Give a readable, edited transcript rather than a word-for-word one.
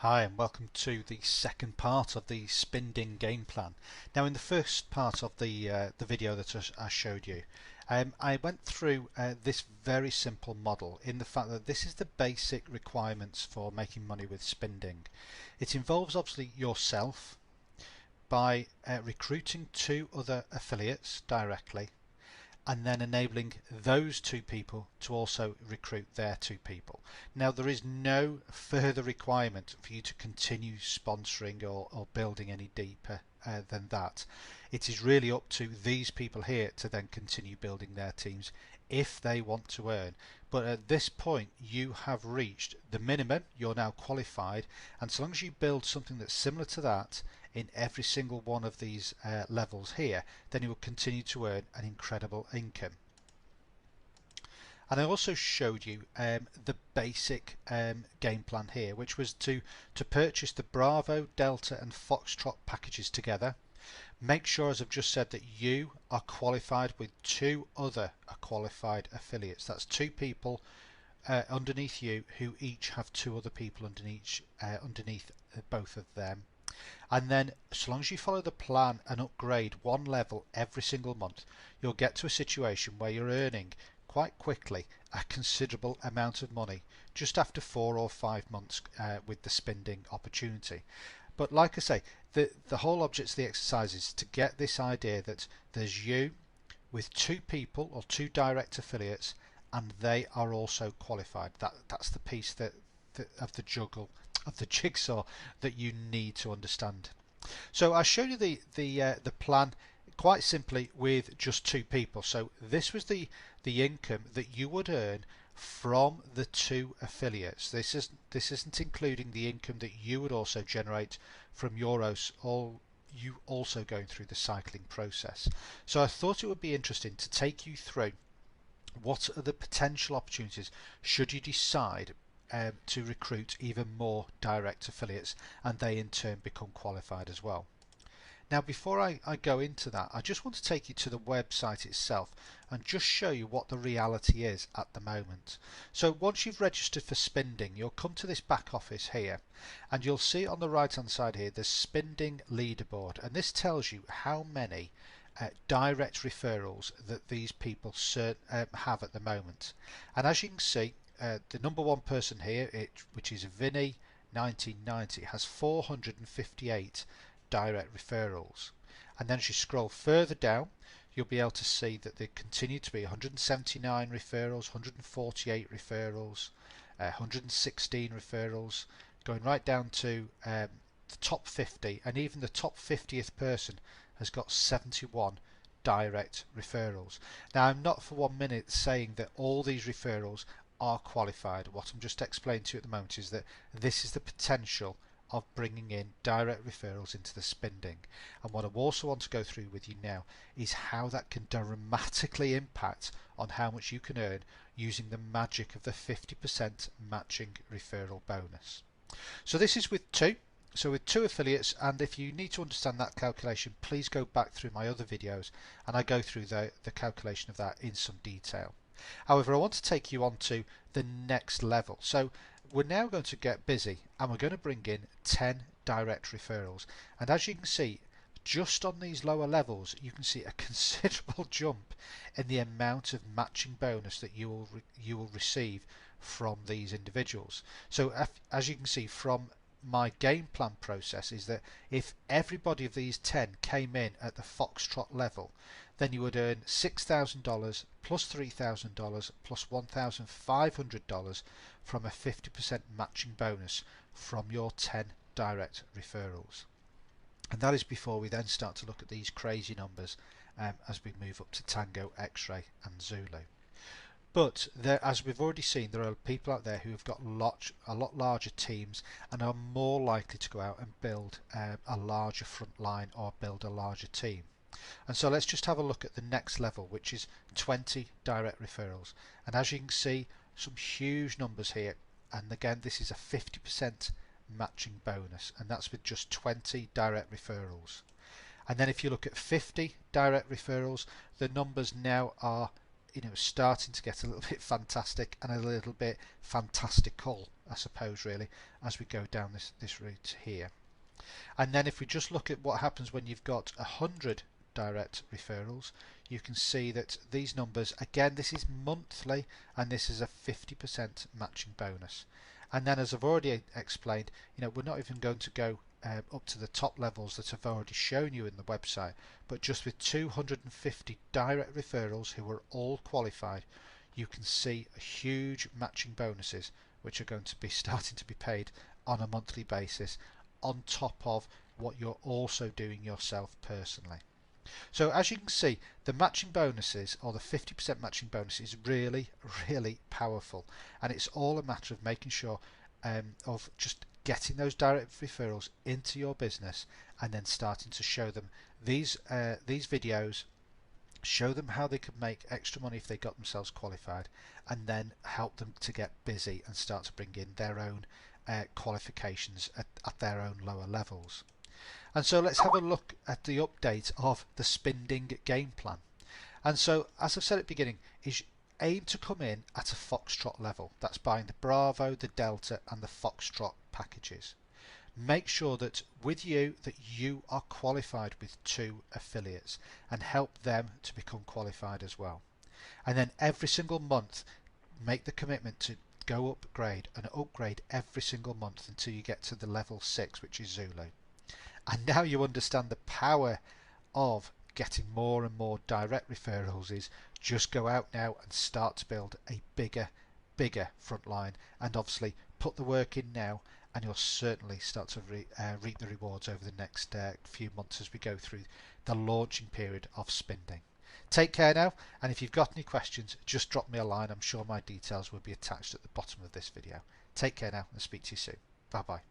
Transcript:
Hi and welcome to the second part of the SpinDing Game Plan. Now in the first part of the video that I showed you, I went through this very simple model in the fact that this is the basic requirements for making money with SpinDing. It involves obviously yourself by recruiting two other affiliates directly and then enabling those two people to also recruit their two people. Now there is no further requirement for you to continue sponsoring or building any deeper than that. It is really up to these people here to then continue building their teams if they want to earn. But at this point you have reached the minimum, you're now qualified, and so long as you build something that's similar to that in every single one of these levels here, then you will continue to earn an incredible income. And I also showed you the basic game plan here, which was to purchase the Bravo, Delta and Foxtrot packages together. Make sure, as I've just said, that you are qualified with two other qualified affiliates. That's two people underneath you who each have two other people underneath both of them. And then as long as you follow the plan and upgrade one level every single month, you'll get to a situation where you're earning quite quickly a considerable amount of money just after 4 or 5 months with the SpinDing opportunity. But like I say, the whole object of the exercise is to get this idea that there's you with two people or two direct affiliates and they are also qualified. That's the piece of the jigsaw that you need to understand. So I showed you the plan quite simply with just two people. So this was the income that you would earn from the two affiliates. This isn't including the income that you would also generate from you also going through the cycling process. So I thought it would be interesting to take you through what are the potential opportunities should you decide to recruit even more direct affiliates and they in turn become qualified as well. Now before I go into that, I just want to take you to the website itself and just show you what the reality is at the moment. So once you've registered for SpinDing, you'll come to this back office here and you'll see on the right hand side here the SpinDing leaderboard, and this tells you how many direct referrals that these people have at the moment. And as you can see, the number one person here, which is Vinny 1990, has 458 direct referrals. And then as you scroll further down, you'll be able to see that there continue to be 179 referrals, 148 referrals, 116 referrals, going right down to the top 50, and even the top 50th person has got 71 direct referrals. Now I'm not for 1 minute saying that all these referrals are qualified. What I'm just explaining to you at the moment is that this is the potential of bringing in direct referrals into the SpinDing, and what I also want to go through with you now is how that can dramatically impact on how much you can earn using the magic of the 50% matching referral bonus. So this is with two. So with two affiliates, and if you need to understand that calculation, please go back through my other videos and I go through the calculation of that in some detail. However, I want to take you on to the next level. So we're now going to get busy and we're going to bring in 10 direct referrals, and as you can see, just on these lower levels you can see a considerable jump in the amount of matching bonus that you will receive from these individuals. So as you can see from my game plan process is that if everybody of these 10 came in at the Foxtrot level, then you would earn $6,000 plus $3,000 plus $1,500 from a 50% matching bonus from your 10 direct referrals. And that is before we then start to look at these crazy numbers as we move up to Tango, X-Ray and Zulu. But there, as we've already seen, there are people out there who have got a lot larger teams and are more likely to go out and build a larger front line or build a larger team. And so let's just have a look at the next level, which is 20 direct referrals. And as you can see, some huge numbers here, and again this is a 50% matching bonus, and that's with just 20 direct referrals. And then if you look at 50 direct referrals, the numbers now are starting to get a little bit fantastic and a little bit fantastical I suppose, really, as we go down this route here. And then if we just look at what happens when you've got 100 direct referrals, you can see that these numbers, again, this is monthly, and this is a 50% matching bonus. And then, as I've already explained, we're not even going to go up to the top levels that I've already shown you in the website, but just with 250 direct referrals who are all qualified, you can see huge matching bonuses which are going to be starting to be paid on a monthly basis, on top of what you're also doing yourself personally. So as you can see, the matching bonuses, or the 50% matching bonus, is really, really powerful, and it's all a matter of making sure of just getting those direct referrals into your business, and then starting to show them these videos, show them how they could make extra money if they got themselves qualified, and then help them to get busy and start to bring in their own qualifications at their own lower levels. And so let's have a look at the update of the SpinDing Game Plan. And so, as I've said at the beginning, is aim to come in at a Foxtrot level. That's buying the Bravo, the Delta and the Foxtrot packages. Make sure that with you that you are qualified with 2 affiliates, and help them to become qualified as well. And then every single month make the commitment to go upgrade and upgrade every single month until you get to the level 6, which is Zulu. And now you understand the power of getting more and more direct referrals. Is just go out now and start to build a bigger front line, and obviously put the work in now, and you'll certainly start to reap the rewards over the next few months as we go through the launching period of SpinDing. Take care now, and if you've got any questions, just drop me a line. I'm sure my details will be attached at the bottom of this video. Take care now, and speak to you soon. Bye bye.